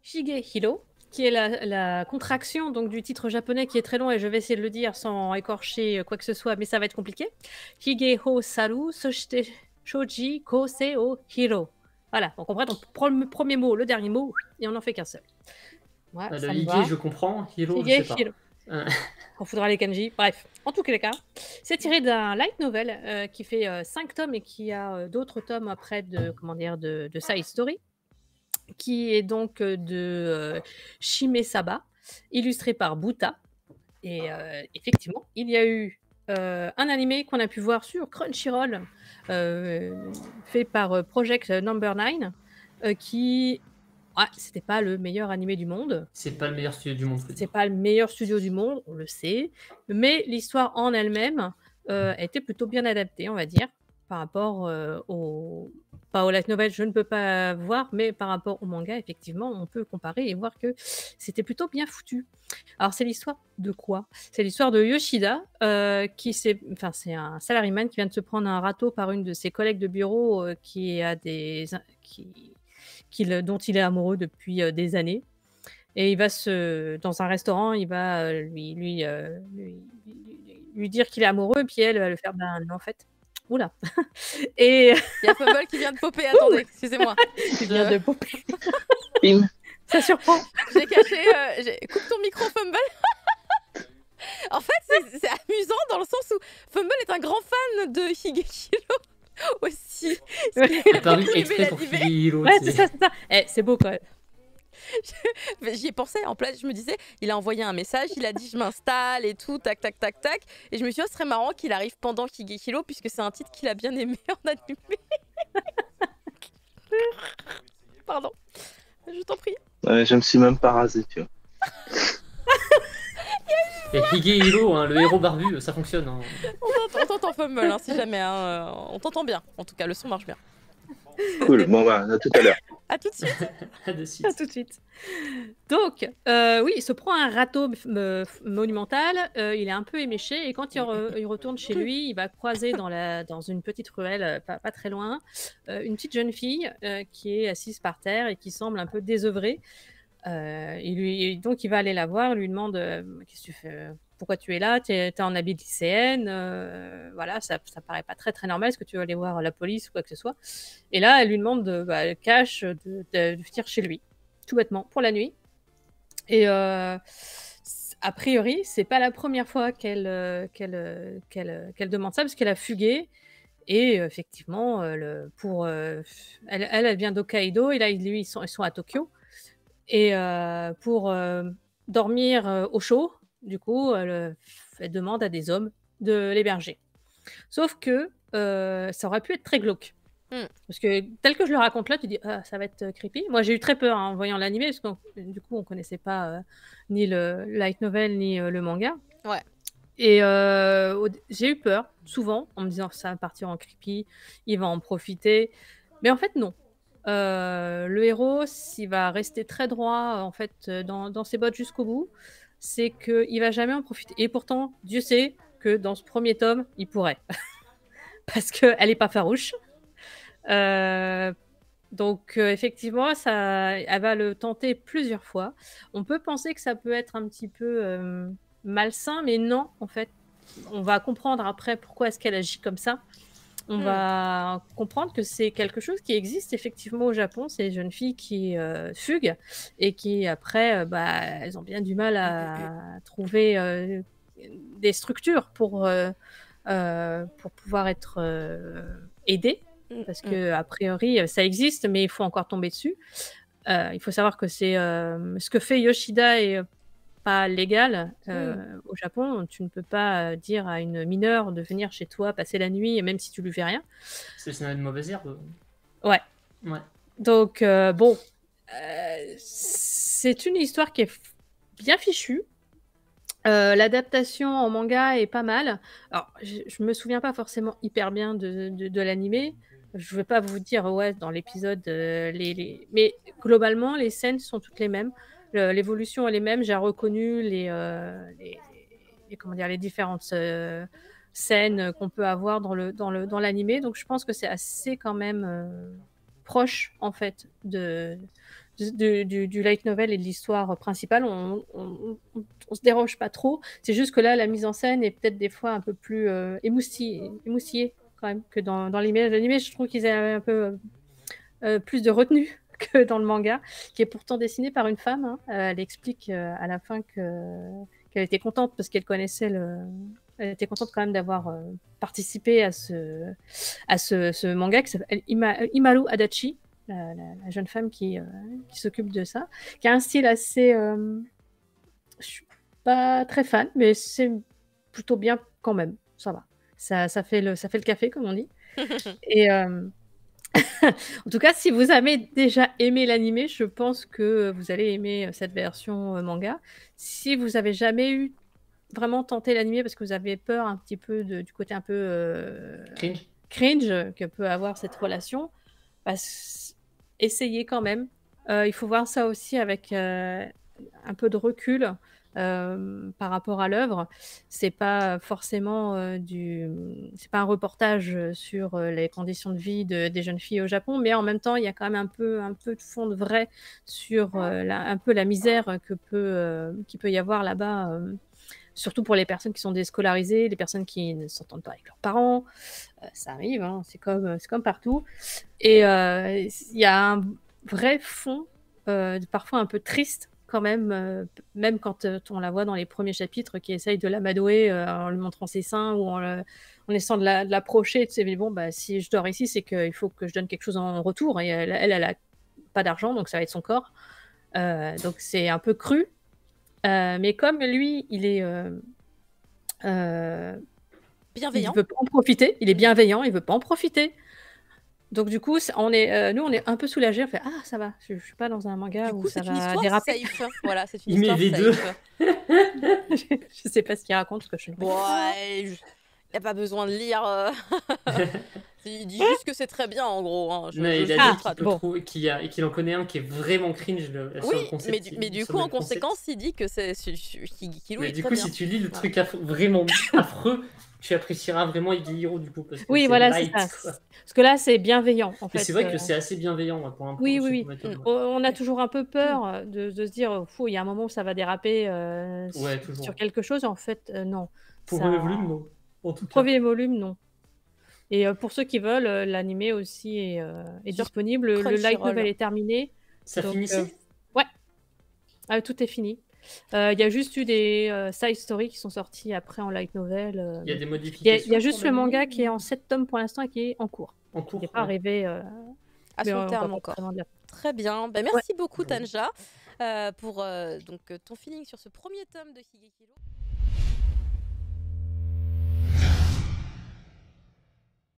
Shigehiro, qui est la contraction donc, du titre japonais qui est très long et je vais essayer de le dire sans écorcher quoi que ce soit, mais ça va être compliqué. Higeho Saru, Soshite Shoji Kose o Hiro. Voilà, donc en vrai, on prend le premier mot, le dernier mot, et on n'en fait qu'un seul. Ouais, Le ça me Hige, va. je comprends. Hiro, je sais pas. Higehiro. On faudra les kanji. Bref, en tout cas, c'est tiré d'un light novel qui fait 5 tomes et qui a d'autres tomes après de side story, qui est donc de Shime Saba, illustré par Buta. Et effectivement, il y a eu un animé qu'on a pu voir sur Crunchyroll, fait par Project Number 9, qui c'était pas le meilleur animé du monde. C'est pas le meilleur studio du monde, faut C'est dire. pas le meilleur studio du monde, on le sait, mais l'histoire en elle-même était plutôt bien adaptée, on va dire, par rapport pas au light novel, je ne peux pas voir, mais par rapport au manga, effectivement, on peut comparer et voir que c'était plutôt bien foutu. Alors, c'est l'histoire de quoi? C'est l'histoire de Yoshida, c'est un salaryman qui vient de se prendre un râteau par une de ses collègues de bureau dont il est amoureux depuis des années. Et dans un restaurant, il va lui dire qu'il est amoureux, puis elle va le faire, ben non, en fait. Oula. Et Il y a Fumble qui vient de popper, attendez, excusez-moi. il vient de popper. Bim. Ça surprend. J'ai caché. Coupe ton micro, Fumble. En fait, c'est amusant dans le sens où Fumble est un grand fan de Higehiro aussi. Ouais. Il est paru exprès pour Higehiro. Ouais, c'est ça. C'est beau quand même. J'y ai pensé, en place, je me disais, il a envoyé un message, il a dit je m'installe et tout, tac, tac, tac, tac. Et je me suis dit, oh, ce serait marrant qu'il arrive pendant Higehiro, puisque c'est un titre qu'il a bien aimé en animé. Pardon, je t'en prie. Ouais, je me suis même pas rasé, tu vois. Et Higehiro, hein, le héros barbu, ça fonctionne. Hein. On t'entend Fumble, hein, si jamais. Hein, on t'entend bien, en tout cas, le son marche bien. Cool, bon bah, à tout à l'heure. À tout de suite. À de suite. À tout de suite. Donc, oui, il se prend un râteau monumental, il est un peu éméché, et quand il retourne chez lui, il va croiser dans une petite ruelle, pas très loin, une petite jeune fille qui est assise par terre et qui semble un peu désœuvrée. Donc, il va aller la voir, lui demande qu'est-ce que tu fais, pourquoi tu es là, tu es en habit de lycéenne, voilà, ça paraît pas très très normal, est-ce que tu veux aller voir la police ou quoi que ce soit? Et là, elle lui demande cash de venir chez lui, tout bêtement, pour la nuit. Et a priori, c'est pas la première fois qu'elle demande ça, parce qu'elle a fugué. Et effectivement, elle vient d'Hokkaido, et là, lui, ils sont à Tokyo. Et pour dormir au chaud, du coup, elle demande à des hommes de l'héberger. Sauf que ça aurait pu être très glauque. Parce que tel que je le raconte là, tu dis ça va être creepy. Moi, j'ai eu très peur en voyant l'animé, parce que du coup, on connaissait pas ni le light novel ni le manga. Ouais. Et j'ai eu peur, souvent, en me disant ça va partir en creepy, il va en profiter. Mais en fait, non. Le héros, s'il va rester très droit en fait dans ses bottes jusqu'au bout, c'est qu'il va jamais en profiter. Et pourtant, Dieu sait que dans ce premier tome, il pourrait. Parce qu'elle n'est pas farouche. Donc effectivement, elle va le tenter plusieurs fois. On peut penser que ça peut être un petit peu malsain, mais non, en fait. On va comprendre après pourquoi est-ce qu'elle agit comme ça. On va comprendre que c'est quelque chose qui existe effectivement au Japon, ces jeunes filles qui fuguent et qui après, elles ont bien du mal à trouver des structures pour pouvoir être aidées, parce que a priori ça existe, mais il faut encore tomber dessus. Il faut savoir que ce que fait Yoshida est pas légal au Japon. Tu ne peux pas dire à une mineure de venir chez toi passer la nuit, même si tu lui fais rien. C'est une mauvaise herbe. Ouais. Donc bon, c'est une histoire qui est bien fichue. L'adaptation en manga est pas mal. Alors, je me souviens pas forcément hyper bien de l'animé. Je vais pas vous dire dans l'épisode mais globalement les scènes sont toutes les mêmes. L'évolution est les mêmes. J'ai reconnu les différentes scènes qu'on peut avoir dans l'animé. Donc je pense que c'est assez quand même proche en fait du light novel et de l'histoire principale, on se déroge pas trop. C'est juste que là, la mise en scène est peut-être des fois un peu plus émoustillée quand même que dans l'anime. L'anime, je trouve qu'ils avaient un peu plus de retenue que dans le manga, qui est pourtant dessiné par une femme. Hein. Elle explique à la fin qu'elle était contente parce qu'elle connaissait elle était contente quand même d'avoir participé à ce manga qui s'appelle Imaru Adachi, la jeune femme qui s'occupe de ça, qui a un style assez... je suis pas très fan, mais c'est plutôt bien quand même, ça va. Ça fait le café, comme on dit. Et en tout cas, si vous avez déjà aimé l'animé, je pense que vous allez aimer cette version manga. Si vous avez jamais vraiment tenté l'animé parce que vous avez peur un petit peu du côté un peu cringe que peut avoir cette relation, bah, essayez quand même. Il faut voir ça aussi avec un peu de recul par rapport à l'œuvre. C'est pas forcément c'est pas un reportage sur les conditions de vie des jeunes filles au Japon, mais en même temps, il y a quand même un peu de fond de vrai sur un peu la misère qu'il peut y avoir là-bas. Surtout pour les personnes qui sont déscolarisées, les personnes qui ne s'entendent pas avec leurs parents. Ça arrive, hein, c'est comme partout. Et il y a un vrai fond, parfois un peu triste quand même, même quand on la voit dans les premiers chapitres, qui essaye de l'amadouer en lui montrant ses seins ou en essayant de l'approcher. Tu sais, mais bon, bah, si je dors ici, c'est qu'il faut que je donne quelque chose en retour. Et elle a pas d'argent, donc ça va être son corps. Donc c'est un peu cru. Mais comme lui, il est bienveillant. Il veut pas en profiter. Il est bienveillant, il veut pas en profiter. Donc du coup, nous, on est un peu soulagés. On fait ça va. Je suis pas dans un manga où ça va déraper. Safe. Voilà, c'est une histoire safe. Je sais pas ce qu'il raconte parce que je ne il n'y a pas besoin de lire. Il dit juste que c'est très bien en gros. Hein. Il a dit qu'il en connaît un qui est vraiment cringe. Mais du coup, en conséquence, il dit que c'est Higekilo. Mais du coup, si tu lis le truc vraiment affreux, tu apprécieras vraiment Higekilo du coup. Parce que oui, voilà, c'est ça. Parce que là, c'est bienveillant en fait. C'est vrai que c'est assez bienveillant pour un Oui. On a toujours un peu peur de se dire, il y a un moment où ça va déraper sur quelque chose. En fait, non. Premier volume, non. Premier volume, non. Et pour ceux qui veulent, l'animé aussi est disponible. Le light novel est terminé. Ça finissait Ouais. Tout est fini. Il y a juste eu des side stories qui sont sortis après en light novel. Il y a des modifications. Il y a juste le manga qui est en 7 tomes pour l'instant et qui est en cours. Il n'est pas arrivé à son terme encore. Très bien. Merci beaucoup, Tanja, pour ton feeling sur ce premier tome de Higekilo.